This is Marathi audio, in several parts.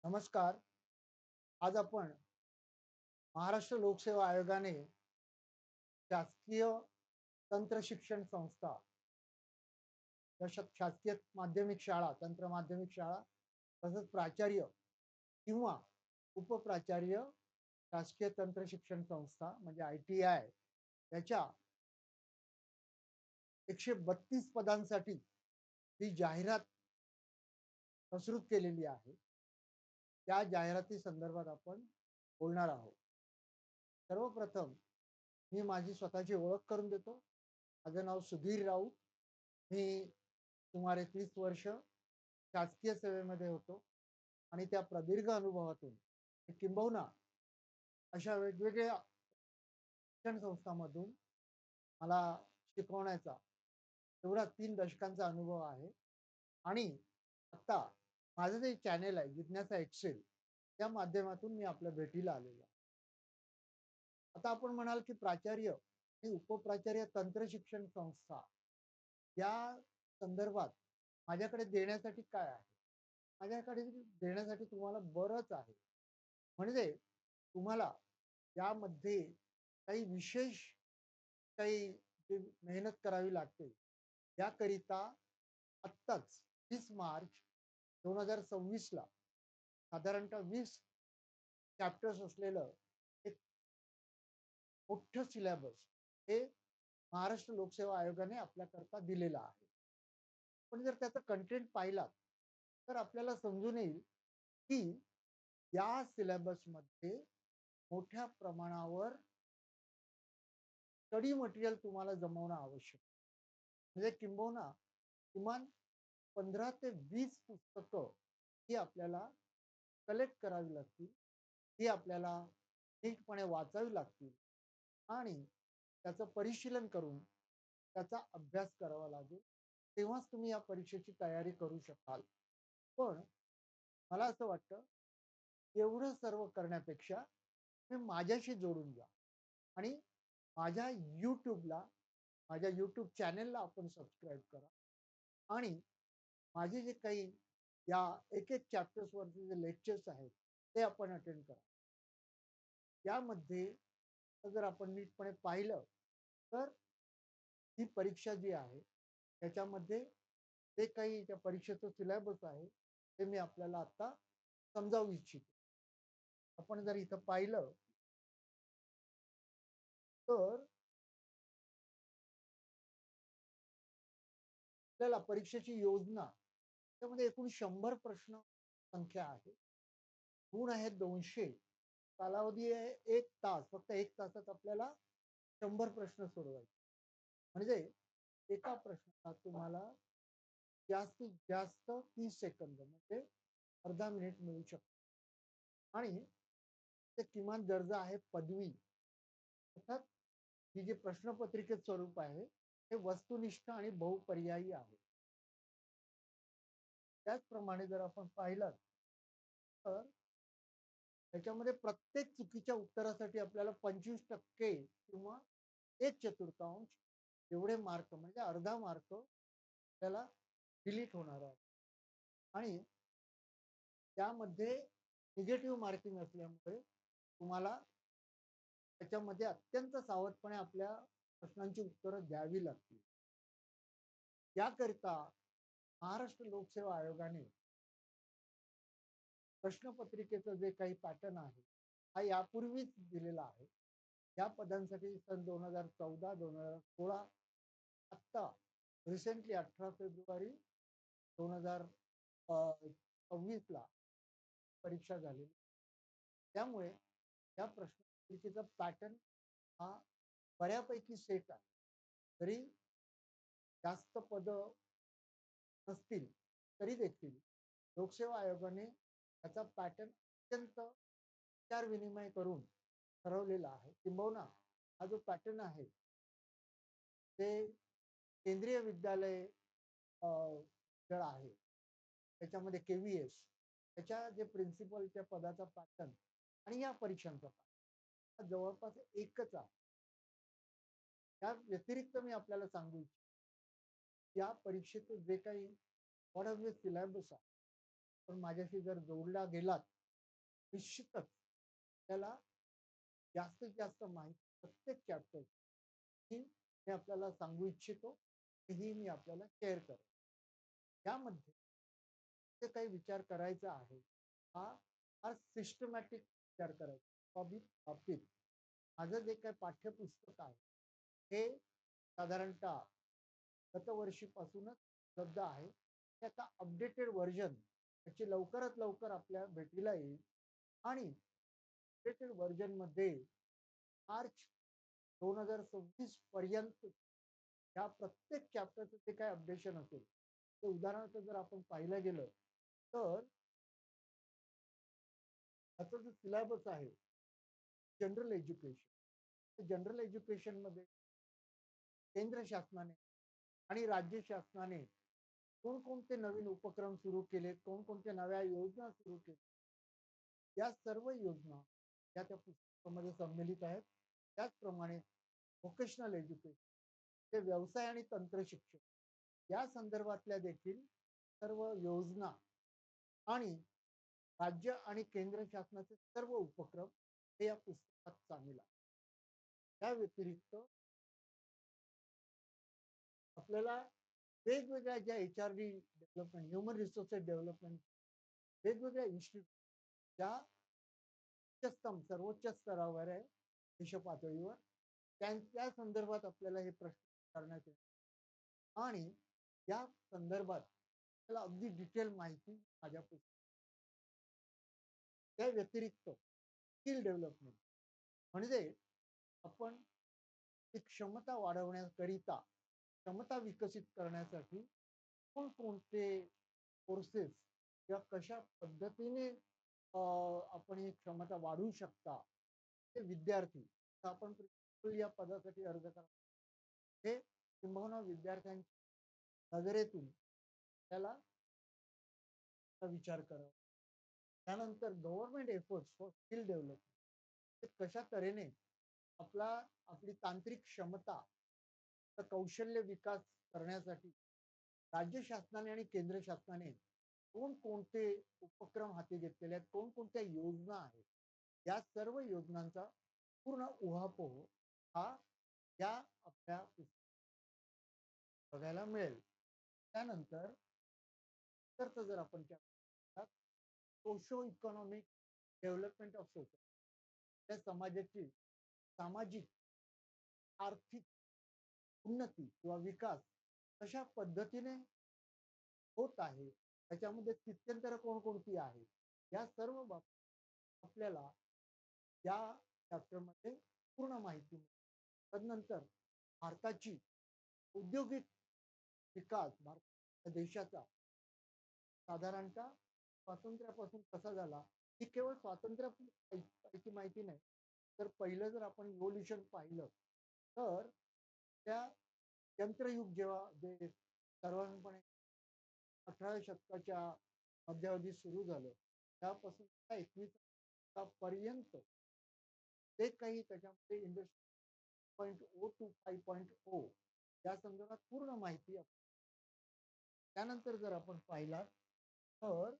नमस्कार. आज आपण महाराष्ट्र लोकसेवा आयोगाने शासकीय तंत्र शिक्षण संस्था, शासकीय माध्यमिक शाळा, तंत्र माध्यमिक शाळा, तसंच प्राचार्य किंवा उपप्राचार्य शासकीय तंत्र शिक्षण संस्था म्हणजे ITI याच्या 132 पदांसाठी ही जाहिरात प्रसृत केलेली आहे. त्या जाहिराती संदर्भात आपण बोलणार आहोत. सर्वप्रथम मी माझी स्वतःची ओळख करून देतो. माझं नाव सुधीर राऊत. मी सुमारे 30 वर्ष शासकीय सेवेमध्ये होतो आणि त्या प्रदीर्घ अनुभवातून किंबहुना अशा वेगवेगळ्या शिक्षण संस्थांमधून मला शिकवण्याचा एवढा 3 दशकांचा अनुभव आहे. आणि आता माझं जे चॅनेल आहे जिज्ञासा एक्सेल त्या माध्यमातून मी आपल्या भेटीला आलेलो आहे. आता आपण म्हणाल की प्राचार्य आणि उपप्राचार्य तंत्र शिक्षण संस्था या संदर्भात माझ्याकडे देण्यासाठी काय आहे? माझ्याकडे देण्यासाठी तुम्हाला बरंच आहे. म्हणजे तुम्हाला यामध्ये काही विशेष काही जी मेहनत करावी लागते. याकरिता आत्ताच 30 मार्च 2026 ला साधारणतः 20 चॅप्टर्स असलेलं एक मोठं सिलेबस हे महाराष्ट्र लोकसेवा आयोगाने आपल्याकरता दिलेलं आहे. पण जर त्याचा कंटेंट पाहिलात तर आपल्याला समजून येईल की या सिलेबसमध्ये मोठ्या प्रमाणावर स्टडी मटेरियल तुम्हाला जमवणं आवश्यक आहे. म्हणजे किंबहुना किमान 15 ते 20 पुस्तकं ही आपल्याला कलेक्ट करावी लागतील. ती आपल्याला नीटपणे वाचावी लागतील आणि त्याचं परिशीलन करून त्याचा अभ्यास करावा लागेल. तेव्हाच तुम्ही या परीक्षेची तयारी करू शकाल. पण मला असं वाटतं, एवढं सर्व करण्यापेक्षा तुम्ही माझ्याशी जोडून घ्या आणि माझ्या YouTubeला माझ्या YouTube चॅनेलला आपण सबस्क्राईब करा आणि माझे जे काही या एक-एक चॅप्टर्सवरचे जे लेक्चर्स आहेत, ते आपण अटेंड करा. यामध्ये जर आपण नीटपणे पाहिलं, तर ही परीक्षा जी आहे, त्याच्यामध्ये जे काही त्या परीक्षेचं सिलेबस आहे, ते मी आपल्याला आता समजावू इच्छितो. आपण जर इथं पाहिलं, तर आपल्याला परीक्षेची योजना त्यामध्ये एकूण 100 प्रश्न संख्या आहे. गुण आहेत 200. कालावधी आहे 1 तास. फक्त 1 तासात आपल्याला 100 प्रश्न सोडवायचे. म्हणजे एका प्रश्नाला तुम्हाला जास्तीत जास्त 30 सेकंद म्हणजे अर्धा मिनिट मिळू शकतो. आणि ते किमान दर्जा आहे पदवी. अर्थात ही जी प्रश्नपत्रिकेत स्वरूप आहे, हे वस्तुनिष्ठ आणि बहुपर्यायी आहे. त्याचप्रमाणे जर आपण पाहिलं तर त्याच्यामध्ये प्रत्येक चुकीच्या उत्तरासाठी आपल्याला 25% किंवा 1/4 एवढे मार्क म्हणजे अर्धा मार्क त्याला डिलीट होणार आहे. आणि त्यामध्ये निगेटिव्ह मार्किंग असल्यामुळे तुम्हाला त्याच्यामध्ये अत्यंत सावधपणे आपल्या प्रश्नांची उत्तरं द्यावी लागतील. याकरिता महाराष्ट्र लोकसेवा आयोगाने प्रश्नपत्रिकेचं जे काही पॅटर्न आहे, हा यापूर्वीच दिलेला आहे. या पदांसाठी सन 2014, 2016 आत्ता रिसेंटली 18 फेब्रुवारी 2026 ला परीक्षा झालेली. त्यामुळे या प्रश्नपत्रिकेचा पॅटर्न हा बऱ्यापैकी सेट आहे. तरी जास्त पदं नसतील तरी देखील लोकसेवा आयोगाने त्याचा पॅटर्न अत्यंत विचार विनिमय करून ठरवलेला आहे. किंबहुना हा जो पॅटर्न आहे ते केंद्रीय विद्यालय स्थळ आहे. त्याच्यामध्ये KVS त्याच्या जे प्रिन्सिपलच्या पदाचा पॅटर्न आणि या परीक्षांचा पॅटर्न हा जवळपास एकच आहे. त्या व्यतिरिक्त मी आपल्याला सांगू इच्छितो, या परीक्षेचं जे काही व्हॉट आर द सिलेबस आहे, पण माझ्याशी जर जोडला गेलात निश्चितच त्याला जास्तीत जास्त माहिती प्रत्येक चॅप्टर ही मी आपल्याला सांगू इच्छितो, ही मी आपल्याला शेअर करेन. त्यामध्ये जे काही विचार करायचा आहे, हा हा सिस्टमॅटिक विचार करायचा. बाबतीत माझं जे काही पाठ्यपुस्तक आहे, हे साधारणतः गतवर्षीपासूनच उपलब्ध आहे. त्याचा अपडेटेड व्हर्जन त्याची लवकरात लवकर आपल्या भेटीला येईल आणि अपडेटेड व्हर्जनमध्ये मार्च 2026 पर्यंत या प्रत्येक चॅप्टरचं जे काही अपडेशन असेल, ते उदाहरणार्थ जर आपण पाहिलं गेलं, तर त्याचा जो सिलेबस आहे जनरल एज्युकेशन, जनरल एज्युकेशनमध्ये केंद्र शासनाने आणि राज्य शासनाने कोणकोणते नवीन उपक्रम सुरू केले, कोणकोणत्या नव्या योजना सुरू केल्या, या सर्व योजना या त्या पुस्तकामध्ये सम्मिलित आहेत. त्याचप्रमाणे व्होकेशनल एज्युकेशन, ते व्यवसाय आणि तंत्र शिक्षण या संदर्भातल्या देखील सर्व योजना आणि राज्य आणि केंद्र शासनाचे सर्व उपक्रम हे या पुस्तकात सामील आहे. त्या व्यतिरिक्त आपल्याला वेगवेगळ्या ज्या HRD development, human resources development, वेगवेगळ्या इन्स्टिट्यूट ज्या उच्चस्तम सर्वोच्च स्तरावर आहे देश पातळीवर, त्या संदर्भात आपल्याला हे प्रश्न करण्यात येईल आणि या संदर्भात त्याला अगदी डिटेल माहिती माझ्या पुस्तकात. त्या व्यतिरिक्त स्किल डेव्हलपमेंट म्हणजे आपण ती क्षमता वाढवण्याकरिता, क्षमता विकसित करण्यासाठी कोणकोणते कोर्सेस किंवा कशा पद्धतीने आपण ही क्षमता वाढवू शकता, ते विद्यार्थी आपण या पदासाठी अर्ज करा, हे किंबहुना विद्यार्थ्यांच्या नजरेतून त्याला विचार करावा. त्यानंतर government efforts for skill development, कशा तऱ्हेने आपली तांत्रिक क्षमता, कौशल्य विकास करण्यासाठी राज्य शासनाने आणि केंद्र शासनाने कोणकोणते उपक्रम हाती घेतलेले आहेत, कोणकोणत्या योजना आहेत, या सर्व योजनांचा पूर्ण उहापोह हा या आपल्या बघायला मिळेल. त्यानंतर जर आपण socio economic development of society, त्या समाजाची सामाजिक आर्थिक उन्नती किंवा विकास कशा पद्धतीने होत आहे, त्याच्यामध्ये स्थित्यंतर कोणकोणती आहे, या सर्व बाबतीत आपल्याला या चॅप्टरमध्ये पूर्ण माहिती मिळते. तदनंतर भारताची औद्योगिक विकास, भारत देशाचा साधारणतः स्वातंत्र्यापासून कसा झाला, ही केवळ स्वातंत्र्याची माहिती नाही, तर पहिलं जर आपण इव्होल्युशन पाहिलं, तर त्या यंत्रयुग जेव्हा जे सर्वसाधारणपणे 18व्या शतकाच्या मध्यावधी सुरू झालं, त्यापासून 21 पर्यंत जे काही त्याच्यामध्ये इंडस्ट्री 5.0 to 5.0 या संदर्भात पूर्ण माहिती. त्यानंतर जर आपण पाहिला तर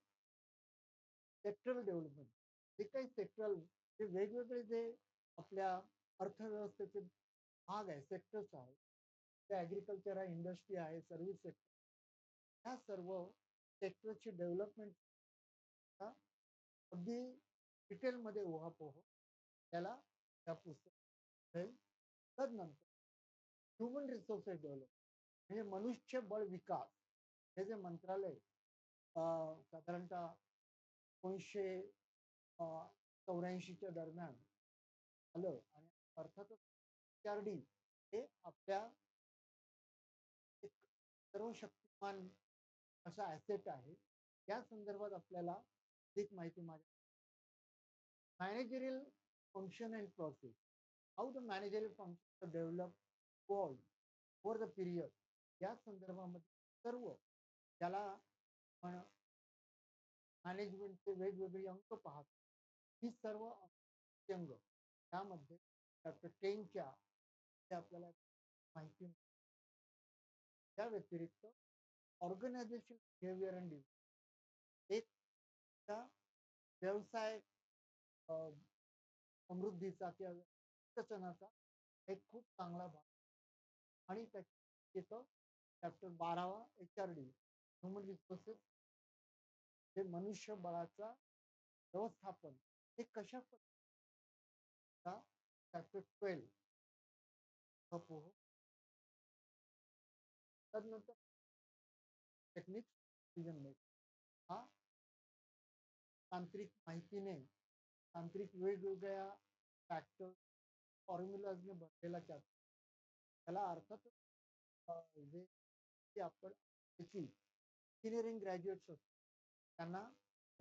सेक्टरल डेव्हलपमेंट, जे काही सेक्टरल जे वेगवेगळे जे आपल्या अर्थव्यवस्थेचे भाग आहे, सेक्टर्स आहेत, ते ॲग्रिकल्चर आहे, इंडस्ट्री आहे, सर्व्हिस सेक्टर, ह्या सर्व सेक्टरची डेव्हलपमेंट अगदी डिटेलमध्ये उहापोह त्याला त्या पुस्तकात मिळेल. तदनंतर ह्युमन रिसोर्सेस डेव्हलपमेंट म्हणजे मनुष्यबळ विकास, हे जे मंत्रालय साधारणतः 1984च्या दरम्यान आलं आणि अर्थातच HRD हे आपल्या एक सर्वशक्तिमान असा ऍसेट आहे. या संदर्भात आपल्याला अधिक माहिती managerial function and process, how the managerial function develop over the period, या संदर्भामध्ये सर्व त्याला मॅनेजमेंटचे वेगवेगळे अंक पाहत, ही सर्व अंग त्यामध्ये चॅप्टर 10च्या आपल्याला माहिती. त्या व्यतिरिक्त ऑर्गनायझेशन बिहेवियर अँड एक व्यवसाय अ, समृद्धीचा किंवा विकसनाचा एक खूप चांगला भाग आणि त्याच्यात येतं चॅप्टर 12वा एच-आर-डी ह्युमन रिसोर्सेस हे मनुष्यबळाचा व्यवस्थापन हे कशा पद्धतीचा चॅप्टर 12 त्यानंतर टेक्निक्स डिसिजन मेकिंग हा तांत्रिक माहितीने तांत्रिक वेगवेगळ्या फॅक्टर फॉर्म्युलाजने बनलेला चॅप्टर त्याला अर्थातच जे की आपण त्याची इंजिनिअरिंग ग्रॅज्युएट्स असतो त्यांना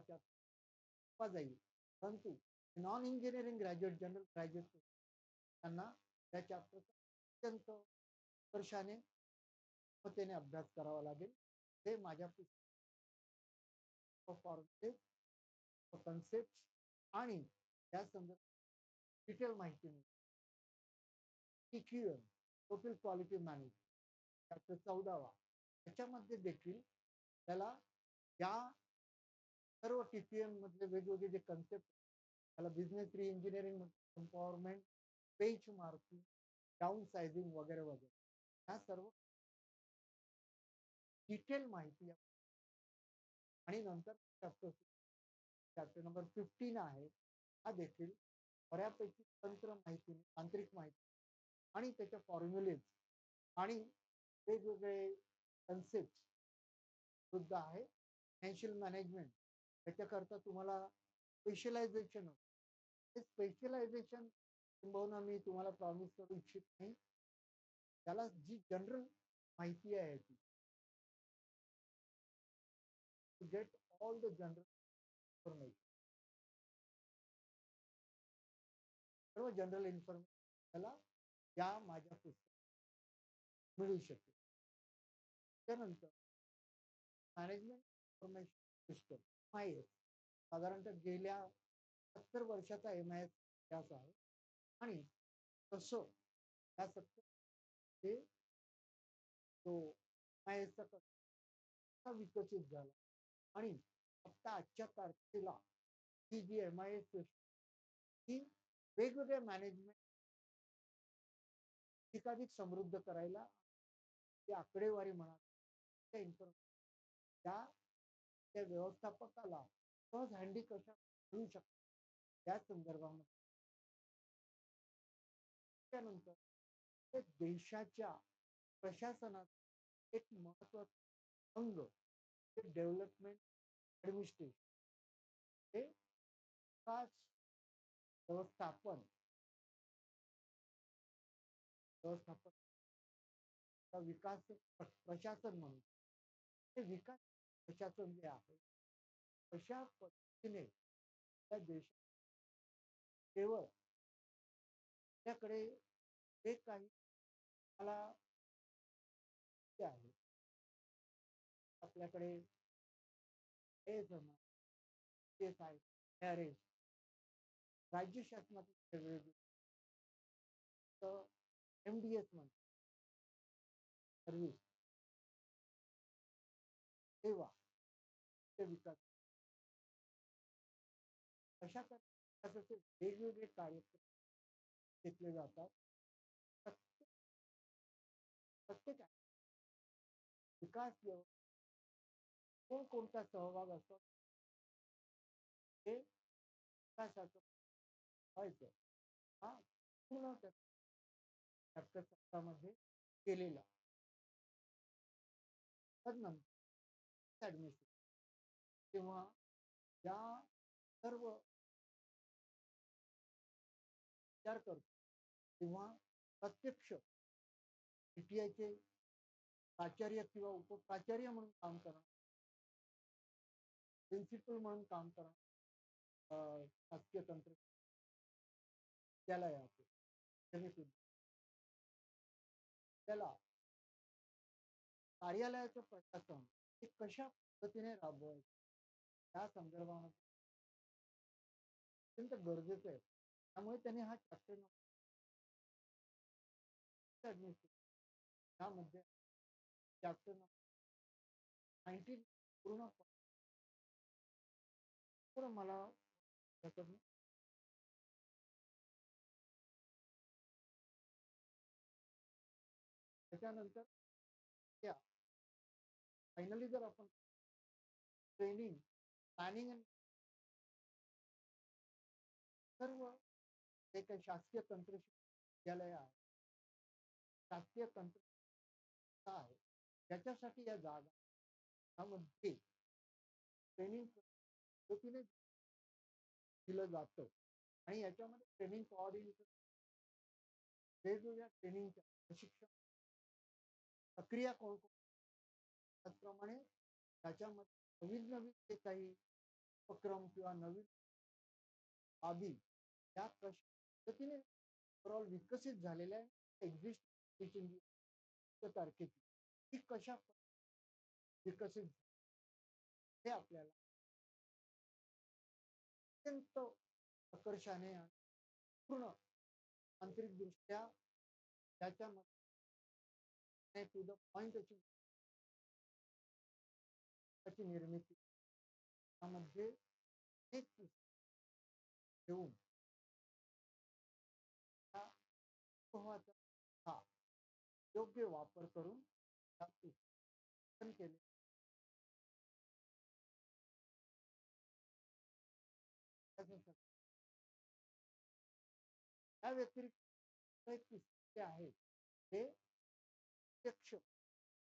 सोपा जाईल परंतु non engineering graduate general graduate त्यांना त्या चॅप्टरचा अत्यंत स्पर्शाने क्षमतेने अभ्यास करावा लागेल हे माझ्या फॉर्म्युले कन्सेप्ट आणि त्या संदर्भात डिटेल माहिती मिळते TQM total quality management chapter 14वा त्याच्यामध्ये देखील त्याला या सर्व TQM मधले वेगवेगळे जे कन्सेप्ट त्याला बिझनेस री engineering empowerment bench marking down sizing वगैरे वगैरे ह्या सर्व डिटेल माहिती आणि नंतर चॅप्टर चॅप्टर नंबर 15 आहे हा देखील बऱ्यापैकी तंत्र माहिती तांत्रिक माहिती आणि त्याच्या फॉर्म्युलेज आणि वेगवेगळे कन्सेप्ट सुद्धा आहे फायनान्शियल मॅनेजमेंट त्याच्याकरता तुम्हाला स्पेशलायझेशन हे स्पेशलायझेशन किंबहुना मी तुम्हाला प्रॉमिस करू इच्छित नाही त्याला जी जनरल माहिती आहे ती to get all the general information सर्व जनरल इन्फॉर्मेशन त्याला या माझ्या पुस्तकात मिळू शकेल त्यानंतर मॅनेजमेंट इन्फॉर्मेशन सिस्टम MIS साधारणतः गेल्या 70 वर्षाचा MIS इतिहास आहे आणि तसं त्या 70 ते तो MIS चा कसा विकसित झाला आणि फक्त आजच्या तारखेला ही जी MIS सिस्टम ही वेगवेगळ्या मॅनेजमेंट अधिकाधिक समृद्ध करायला ती आकडेवारी म्हणा त्या इन्फॉर्मेशन त्या त्या व्यवस्थापकाला सहज हँडी कशा मिळू शकतात या संदर्भामध्ये त्यानंतर ते देशाच्या प्रशासनात एक महत्वाचं अंग ते डेव्हलपमेंट ऍडमिनिस्ट्रेशन हे विकास व्यवस्थापन व्यवस्थापन विकास प्रशासन म्हणून ते विकास प्रशासन जे आहे कशा पद्धतीने त्या देशात केवळ आपल्याकडे जे काही मला आहे आपल्याकडे हे जमा तेच आहे गॅरेज राज्य शासनातील वेगवेगळे MDS म्हणतात सर्व्हिस सेवा ते विकास अशा प्रकारचे वेगवेगळे कार्यक्रम घेतले जातात प्रत्येक प्रत्येक विकास कोणकोणता सहभाग असतो हे विकासाचं व्हायचं हा पूर्ण चॅप्टर 17 मध्ये केलेला तदनंतर ऍडमिशन किंवा या सर्व विचार करतो किंवा प्रत्यक्ष PTI प्राचार्य किंवा उपप्राचार्य म्हणून काम करणं प्रिन्सिपल म्हणून काम करणं शासकीय तंत्र विद्यालयाचे त्याला कार्यालयाचं प्रशासन हे कशा पद्धतीने राबवायचं त्या संदर्भामध्ये अत्यंत गरजेचं आहे त्यामुळे त्यांनी हा चॅप्टर त्यामध्ये चॅप्टर 19 पूर्ण मला त्याच्यानंतर त्या फायनली जर आपण ट्रेनिंग, प्लॅनिंग आणि सर्व जे काही शासकीय विद्यालय आहे, शासकीय आहे, त्याच्यासाठी या जागा त्यामध्ये ट्रेनिंग पद्धतीने दिलं जातं आणि याच्यामध्ये ट्रेनिंग कोऑर्डिनेटर वेगवेगळ्या ट्रेनिंगच्या प्रशिक्षण प्रक्रिया कोण त्याचप्रमाणे त्याच्यामध्ये नवीन नवीन जे काही उपक्रम किंवा नवीन बाबी त्या कशा पद्धतीने ओव्हरऑल विकसित झालेल्या एक्झिस्ट तारखेची ती कशा विकसित हे आपल्याला अत्यंत प्रकर्षाने आणि पूर्ण तांत्रिकदृष्ट्या त्याच्यामध्ये टू द पॉइंट त्याची निर्मिती त्यामध्ये एक घेऊन त्या अनुभवाचा हा योग्य वापर करून त्या पुस्तकन केले त्या व्यतिरिक्त एक पुस्तके आहेत ते प्रत्यक्ष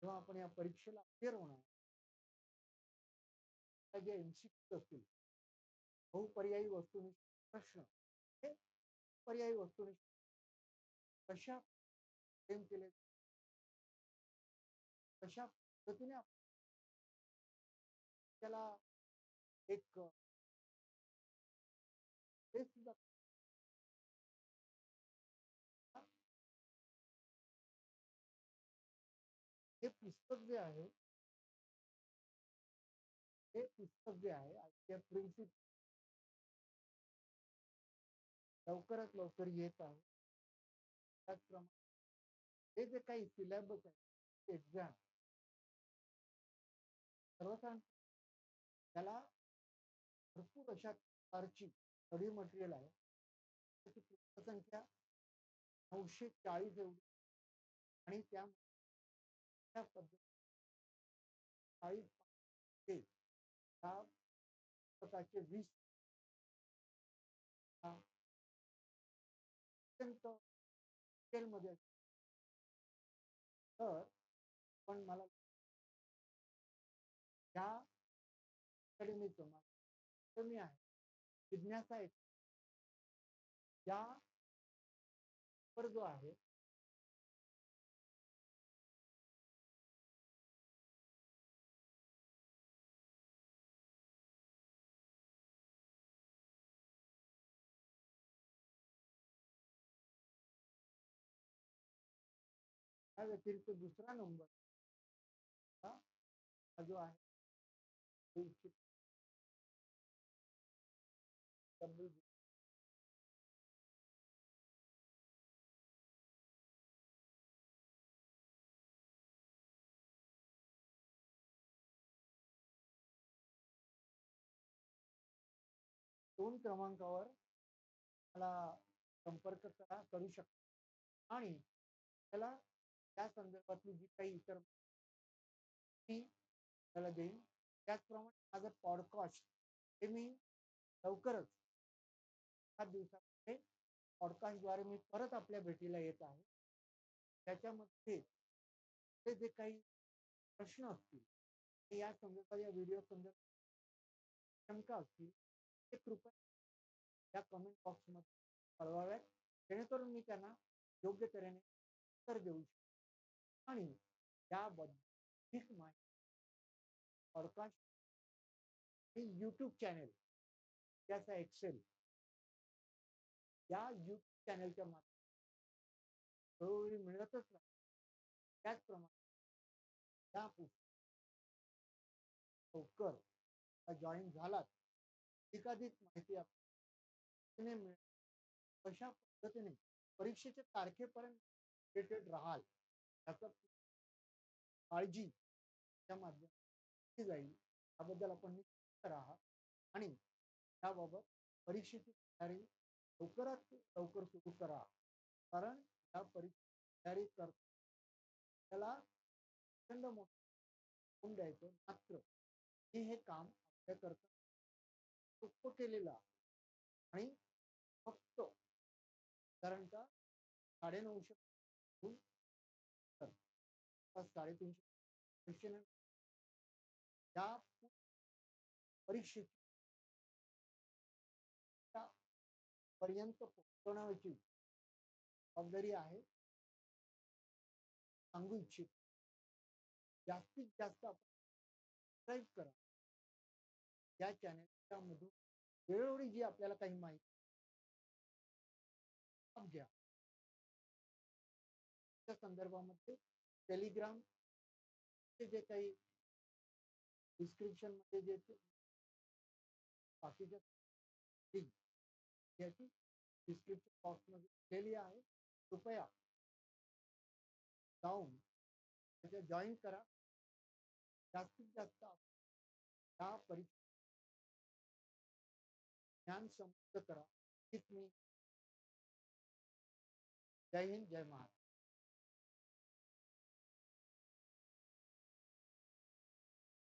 जेव्हा आपण या परीक्षेला अपेअर होणार जे एमसीक्यू असतील बहुपर्यायी वस्तुनिष्ठ प्रश्न हे पर्यायी वस्तुनिष्ठ कशा फ्रेम केले कशा पद्धतीने त्याला एक ते सुद्धा हे पुस्तक जे आहे हे पुस्तक जे आहे प्रिन्सिप लवकरात लवकर येत आहे त्याचप्रमाणे हे जे काही सिलेबस आहे एक्झाम सर्वसाधारण त्याला भरपूर अशा प्रकारची स्टडी मटेरियल आहे त्याची पुस्तक संख्या 940 एवढी आणि त्या पद्धती 40 त्या पुस्तकाचे 20 अत्यंत डिटेलमध्ये तर पण मला त्या अकॅडमीचं मी आहे जिज्ञासा एक या जो आहे त्या व्यतिरिक्त दुसरा नंबर हा जो आहे दोन क्रमांकावर मला संपर्क करू शकता आणि त्याला त्या संदर्भातली जी काही इतर त्याला देईन त्याचप्रमाणे माझं पॉडकास्ट हे मी लवकरच 7 दिवसामध्ये पॉडकास्टद्वारे मी परत आपल्या भेटीला येत आहे त्याच्यामध्ये ते जे काही प्रश्न असतील या संदर्भात या व्हिडिओ संदर्भात शंका असतील ते कृपया या कमेंट बॉक्समध्ये कळवाव्यात जेणेकरून मी त्यांना योग्य तऱ्हेने उत्तर देऊ शकतो आणि त्याबद्दल माहिती पॉडकास्ट आणि यूट्यूब चॅनेल त्याचा एक्सेल या यूट्यूब चॅनेलच्या माध्यमातून मिळतच नाही त्याचप्रमाणे त्या लवकर जॉईन झालात एकाधिक माहिती मिळेल कशा पद्धतीने परीक्षेच्या तारखेपर्यंत अपडेटेड राहाल याचा काळजी त्या माध्यमातून जाईल याबद्दल आपण निश्चित राहा आणि त्याबाबत परीक्षेची तयारी लवकरात लवकर सुरू करा कारण या परीक्षेची तयारी त्याला प्रचंड मोठं होऊन द्यायचं. मात्र मी हे काम आपल्याकरता सोप्पं केलेलं आहे आणि फक्त साधारणतः 950 पासून तर 350 क्वेश्चन या परीक्षेच्या पर्यंत पोहोचवण्याची जबाबदारी आहे. सांगू इच्छितो. जास्तीत जास्त आपण सबस्क्राईब करा. या चॅनलच्या मधून वेळोवेळी जी आपल्याला काही माहिती घ्या. त्या संदर्भामध्ये टेलिग्राम जे काही डिस्क्रिप्शन मध्ये जे बाकीच्या लिंक याची डिस्क्रिप्शन बॉक्स मध्ये दिलेली आहे. कृपया जाऊन त्याच्या जॉईन करा. जास्तीत जास्त या परीक्षा ज्ञान समृद्ध करा. हीच मी जय हिंद जय महाराष्ट्र.